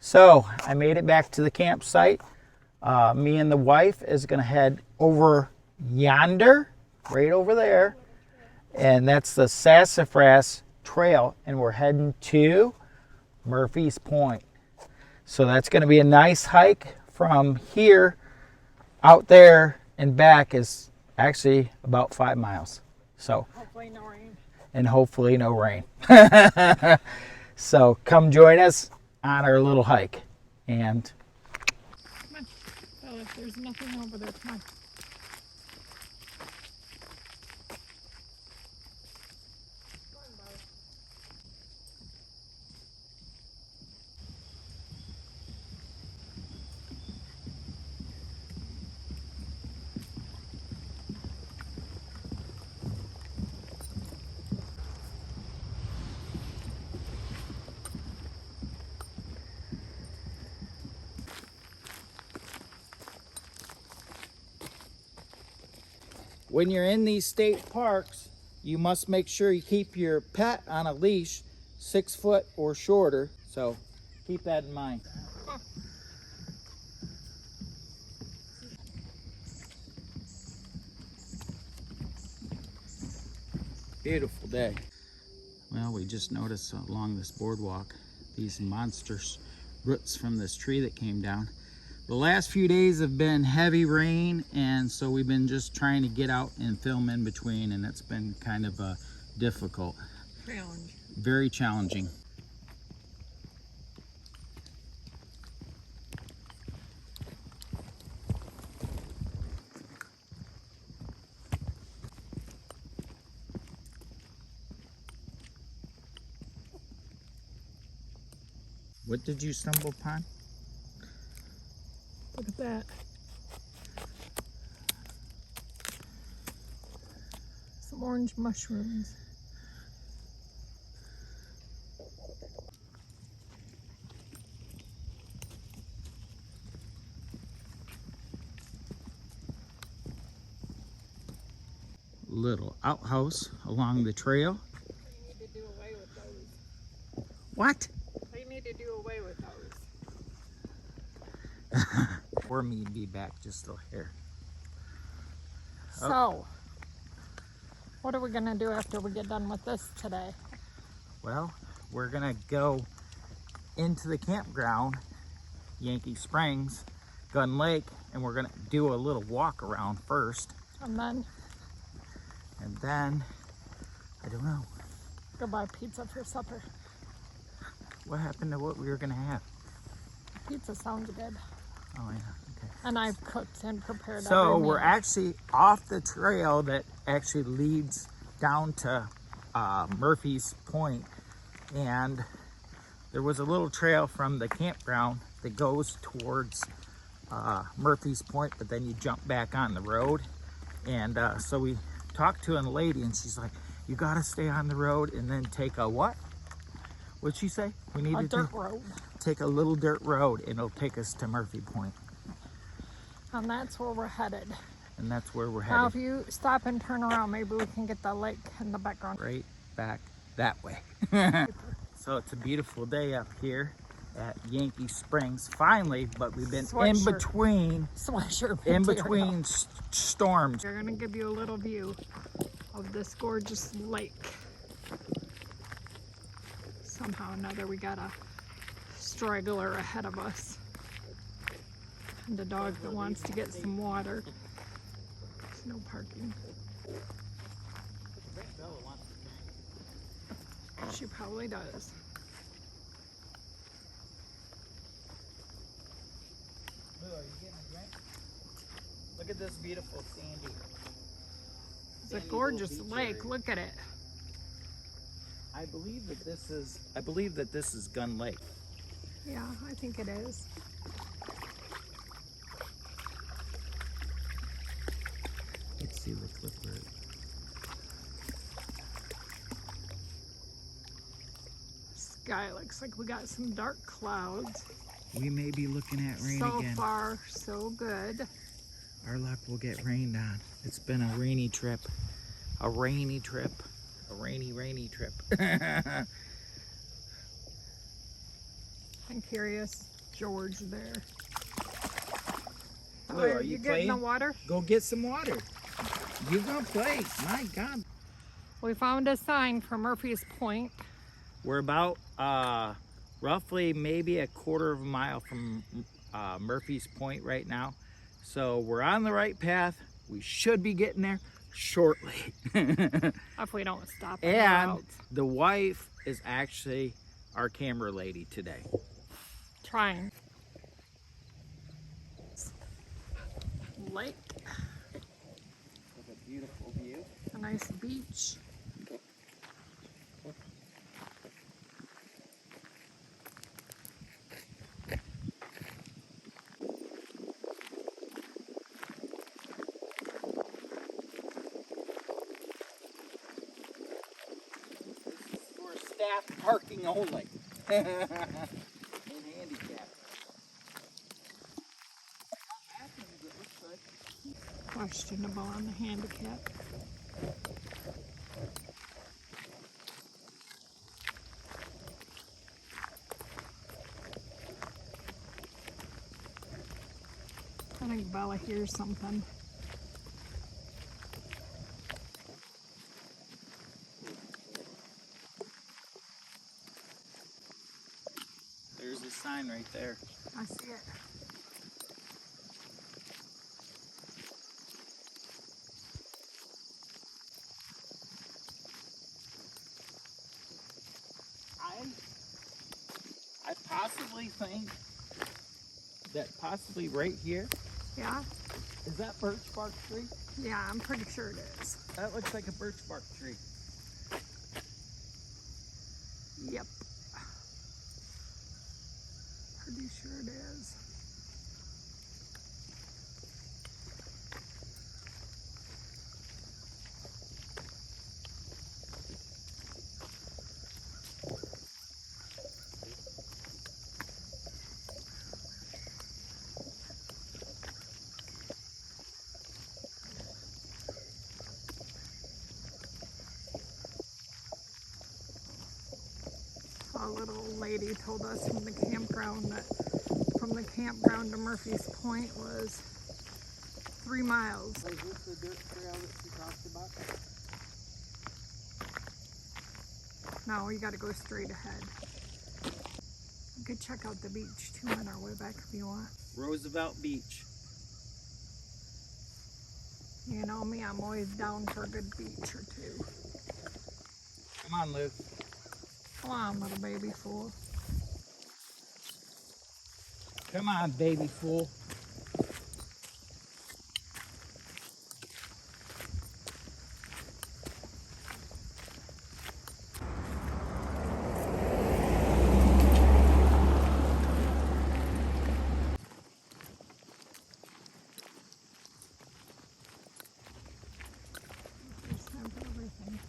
So I made it back to the campsite. Me and the wife is going to head over yonder, right over there. And that's the Sassafras Trail. And we're heading to Murphy's Point. So that's going to be a nice hike from here out there and back is actually about 5 miles. So hopefully no rain. And hopefully no rain. So come join us on our little hike. And come on, Bella, there's nothing over there. Come on. when you're in these state parks, you must make sure you keep your pet on a leash 6 foot or shorter. So keep that in mind. Beautiful day. Well, we just noticed along this boardwalk these monstrous roots from this tree that came down. The last few days have been heavy rain, and so we've been just trying to get out and film in between, and it's been kind of difficult. Challenge. Very challenging. What did you stumble upon? Look at that. Some orange mushrooms. Little outhouse along the trail. They need to do away with those. What? They need to do away with those. Or me be back just a hair. So, what are we gonna do after we get done with this today? Well, we're gonna go into the campground, Yankee Springs, Gun Lake, and we're gonna do a little walk around first. And then I don't know. go buy pizza for supper. What happened to what we were gonna have? Pizza sounds good. Oh yeah, okay. And I've cooked and prepared So every we're meal. actually off the trail that actually leads down to Murphy's Point, and there was a little trail from the campground that goes towards Murphy's Point, but then you jump back on the road. And so we talked to a lady, and she's like, you gotta stay on the road and then take a what? What'd she say? We need A to dirt road. take a little dirt road, and it'll take us to Murphy Point. And that's where we're headed. And that's where we're Now, headed. if you stop and turn around, maybe we can get the lake in the background. Right back that way. So it's a beautiful day up here at Yankee Springs, finally, but we've been in between storms. We're gonna give you a little view of this gorgeous lake. Somehow or another, we got a straggler ahead of us. And a dog that wants to get some water. There's no parking. She probably does. Lou, are you getting a drink? Look at this beautiful sandy. It's a gorgeous lake. Look at it. I believe that this is Gun Lake. Yeah, I think it is. Let's see the clipper. Sky looks like we got some dark clouds. We may be looking at rain So again. far, so good. Our luck will get rained on. It's been a rainy trip. A rainy trip. A rainy trip. I'm curious George there. Lou, Oh, are you getting the playing? water? Go get some water. You gonna play? My God. We found a sign for Murphy's Point. We're about roughly maybe a quarter of a mile from Murphy's Point right now. So we're on the right path. We should be getting there shortly. If we don't stop anywhere And else. the wife is actually our camera lady today. Trying. Lake. With a beautiful view. A nice beach. For staff parking only. And handicap. Bathrooms, it looks like. Questionable on the handicap. I think Bella hears something. There's a sign right there. I see it. I possibly think that possibly right here, Yeah? is that birch bark tree? Yeah, I'm pretty sure it is. That looks like a birch bark tree. Yep. Pretty sure it is. A little lady told us from the campground that from the campground to Murphy's Point was 3 miles. Is this the dirt trail that she talked about? No, you gotta go straight ahead. You could check out the beach too on our way back if you want. Roosevelt Beach. You know me, I'm always down for a good beach or two. Come on, Luke. Come on, little baby fool. Come on, baby fool. There's time for everything.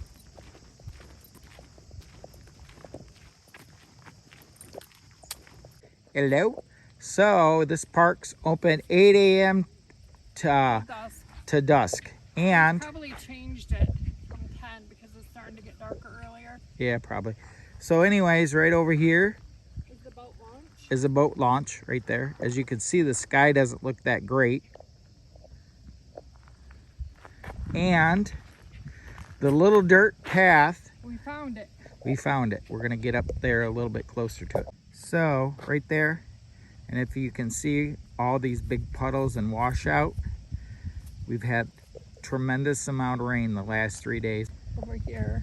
Hello. So this park's open 8 a.m. Dusk. to dusk. And Probably changed it from 10 because it's starting to get darker earlier. yeah, probably. So anyways, right over here Is the boat launch? is a boat launch right there. As you can see, the sky doesn't look that great. And the little dirt path, We found it. we found it. We're gonna get up there a little bit closer to it. So right there, and if you can see all these big puddles and washout, we've had tremendous amount of rain the last 3 days. Over here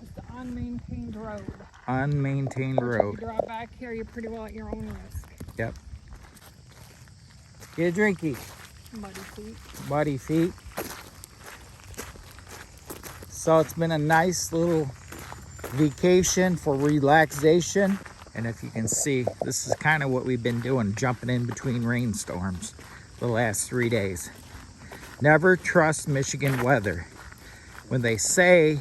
is the unmaintained road. Unmaintained If road. you drive back here, you're pretty well at your own risk. Yep. Get a drinky, Muddy feet. muddy feet. So it's been a nice little vacation for relaxation. And if you can see, this is kind of what we've been doing, jumping in between rainstorms the last 3 days. Never trust Michigan weather. When they say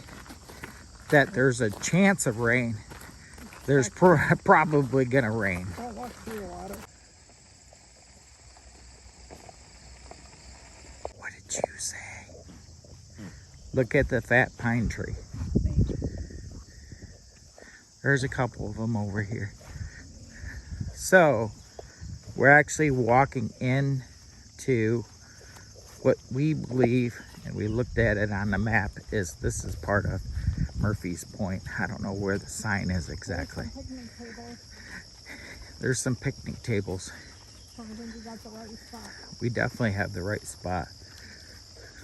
that there's a chance of rain, there's probably gonna rain. Don't walk through the water. What did you say? Look at the fat pine tree. There's a couple of them over here. So We're actually walking in to what we believe, and we looked at it on the map, is this is part of Murphy's Point. I don't know where the sign is exactly. There's some picnic tables. So I think we got the right spot. We definitely have the right spot.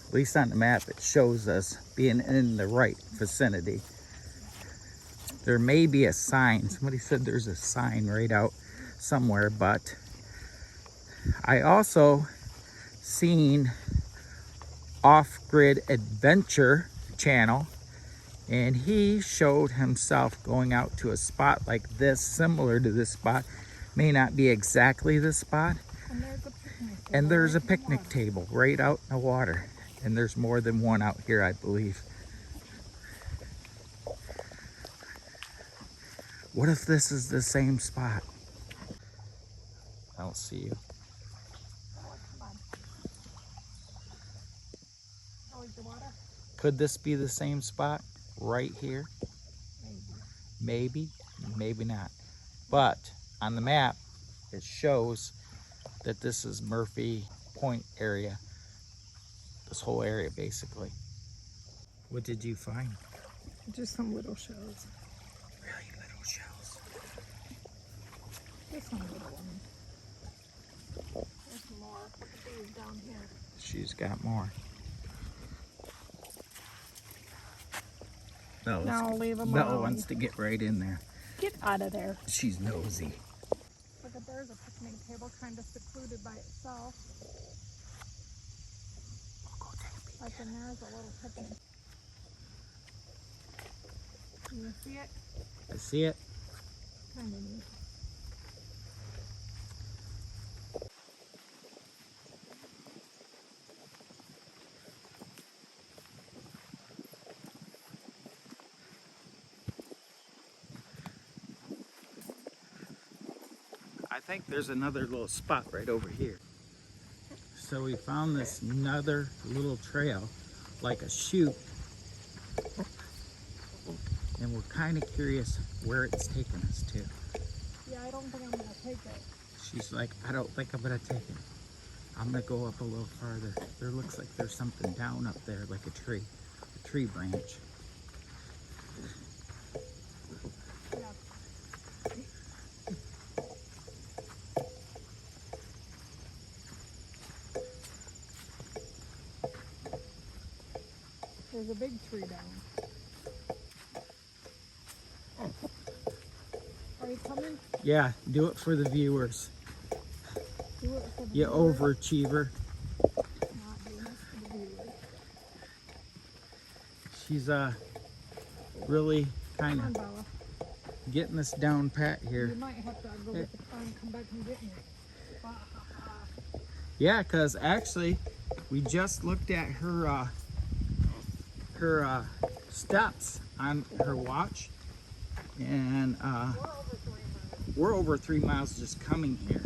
At least on the map, it shows us being in the right vicinity. There may be a sign. Somebody said there's a sign right out somewhere, but I also seen Off-Grid Adventure channel, and he showed himself going out to a spot like this, similar to this spot. May not be exactly this spot. And there's a picnic table. And there's a picnic table right out in the water. And there's more than one out here, I believe. What if this is the same spot? I don't see you. Could this be the same spot right here? Maybe, maybe not. But on the map, it shows that this is Murphy Point area. This whole area, basically. What did you find? Just some little shells. Really little shells. Just some little ones. There's more. Look at these down here. She's got more. No, leave them Bella alone. wants to get right in there. Get out of there. She's nosy. Look at there's a picnic table kind of secluded by itself. We'll go take a peek. Like and there's a little picnic. Can you see it? I see it. Kind of neat. I think there's another little spot right over here. So we found this another little trail, like a chute. And we're kind of curious where it's taking us to. Yeah, I don't think I'm going to take it. She's like, I don't think I'm going to take it. I'm going to go up a little farther. There looks like there's something down up there, like a tree branch. Yeah. There's a big tree down. Are you coming? Yeah, do it for the viewers. Do it for the You viewers. overachiever. Not doing it for the viewers. She's really kind Come on, of Bella. getting us down pat You here. might have to go get the car and come back and get me. Yeah, because actually we just looked at her steps on her watch, and we're over 3 miles just coming here.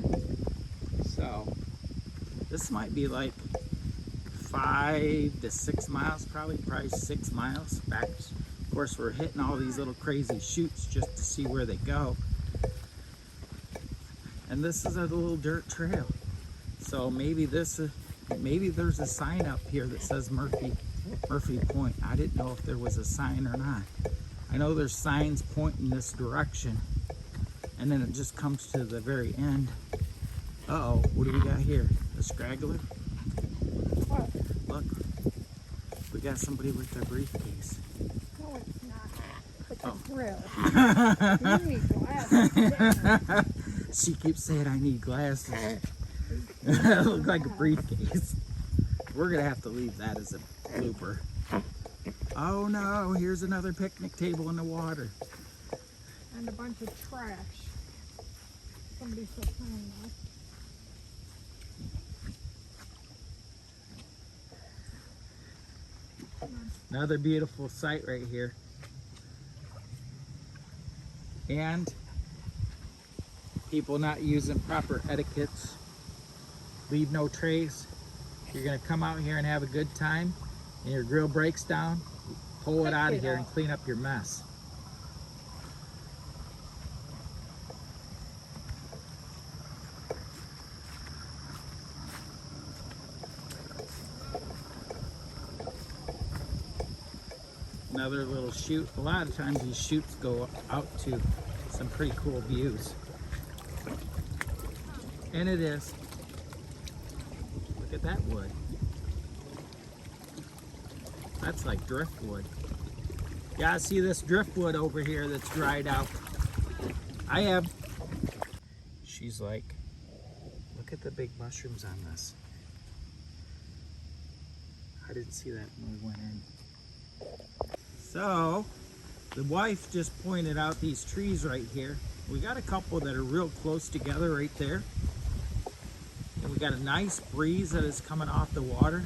So this might be like 5 to 6 miles, probably 6 miles back. Of course, we're hitting all these little crazy chutes just to see where they go. And this is a little dirt trail. So maybe there's a sign up here that says Murphy Point. I didn't know if there was a sign or not. I know there's signs pointing this direction, and then it just comes to the very end. Uh-oh, what do we got here? A straggler? What? Look, we got somebody with their briefcase. No, it's not. It's a Oh. drill. You need glasses. She keeps saying I need glasses. It looked like a briefcase. We're gonna have to leave that as a blooper. Oh no, here's another picnic table in the water. And a bunch of trash. Somebody's still playing that. Another beautiful sight right here. And people not using proper etiquettes. Leave no trace. You're gonna come out here and have a good time, and your grill breaks down, pull it out of here and clean up your mess. another little chute. A lot of times these chutes go out to some pretty cool views. And it is. Look at that wood. That's like driftwood. Yeah, see this driftwood over here that's dried out. I have. She's like, look at the big mushrooms on this. I didn't see that when we went in. So, the wife just pointed out these trees right here. We got a couple that are real close together right there. And we got a nice breeze that is coming off the water.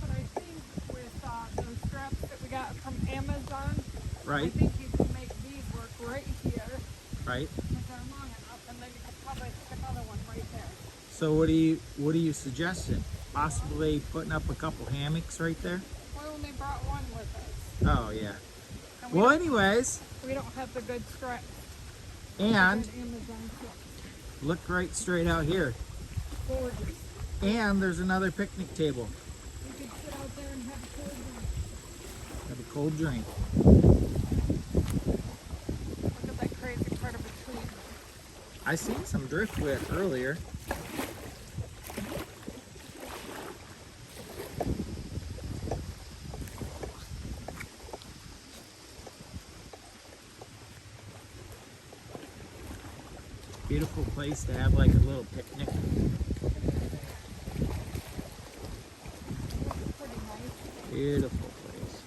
But I think with those straps that we got from Amazon, Right. I think you can make these work right here. Right. If they're long enough, and then you could probably stick another one right there. So what are you suggesting? Possibly putting up a couple hammocks right there? We only brought one with us. Oh yeah. And Well, anyways, we don't have the good straps. and The good Amazon straps. look right straight out here. Gorgeous. And there's another picnic table. We could sit out there and have a cold drink. Have a cold drink. Look at that crazy part of a tree. I seen some driftwood earlier. Beautiful place to have like a little picnic. Pretty nice. Beautiful place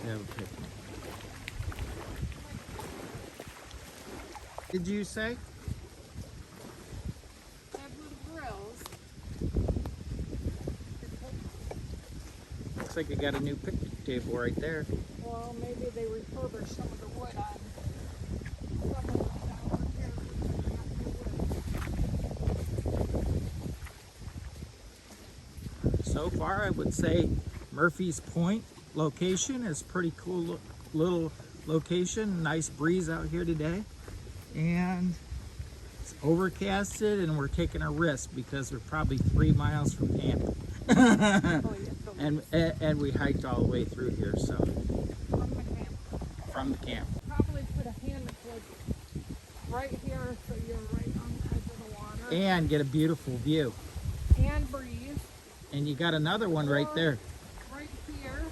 to have a picnic. Did you say? They have little grills. Looks like you got a new picnic table right there. Well, maybe they refurbished some of the wood on some of the over here. So far, I would say Murphy's Point location is pretty cool little location. Nice breeze out here today. And it's overcasted and we're taking a risk because we're probably 3 miles from camp. and we hiked all the way through here, so. From the camp. Probably put a hammock right here so you're right on the edge of the water. And get a beautiful view. And breeze. And you got another one right there. Right here.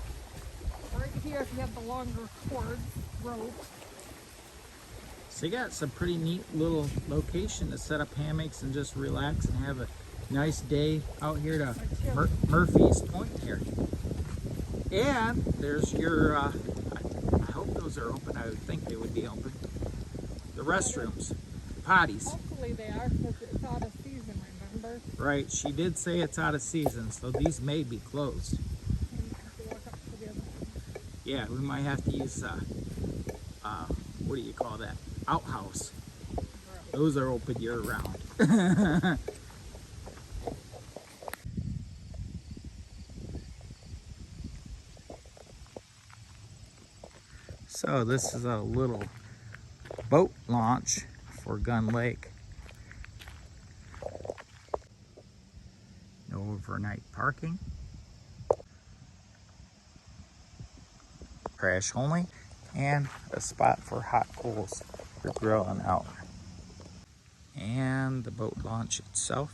Right here if you have the longer cord rope. So you got some pretty neat little location to set up hammocks and just relax and have a nice day out here to Murphy's Point here. And there's your, I hope those are open. I would think they would be open. The restrooms, potties. Hopefully they are because it's out of season, remember? Right, she did say it's out of season, so these may be closed. And you have to walk up to the other one. Yeah, we might have to use, what do you call that? Outhouse. Those are open year round. So this is a little boat launch for Gun Lake. No overnight parking. Crash only. And a spot for hot coals for grilling out. And the boat launch itself.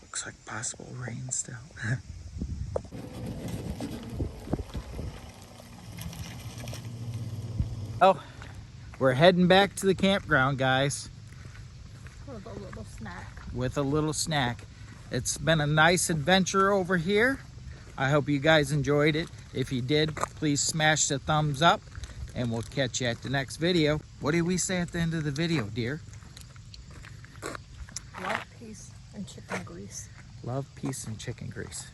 Looks like possible rain still. Oh, we're heading back to the campground, guys. With a little snack. With a little snack. It's been a nice adventure over here. I hope you guys enjoyed it. If you did, please smash the thumbs up and we'll catch you at the next video. What do we say at the end of the video, dear? Love, peace, and chicken grease. Love, peace, and chicken grease.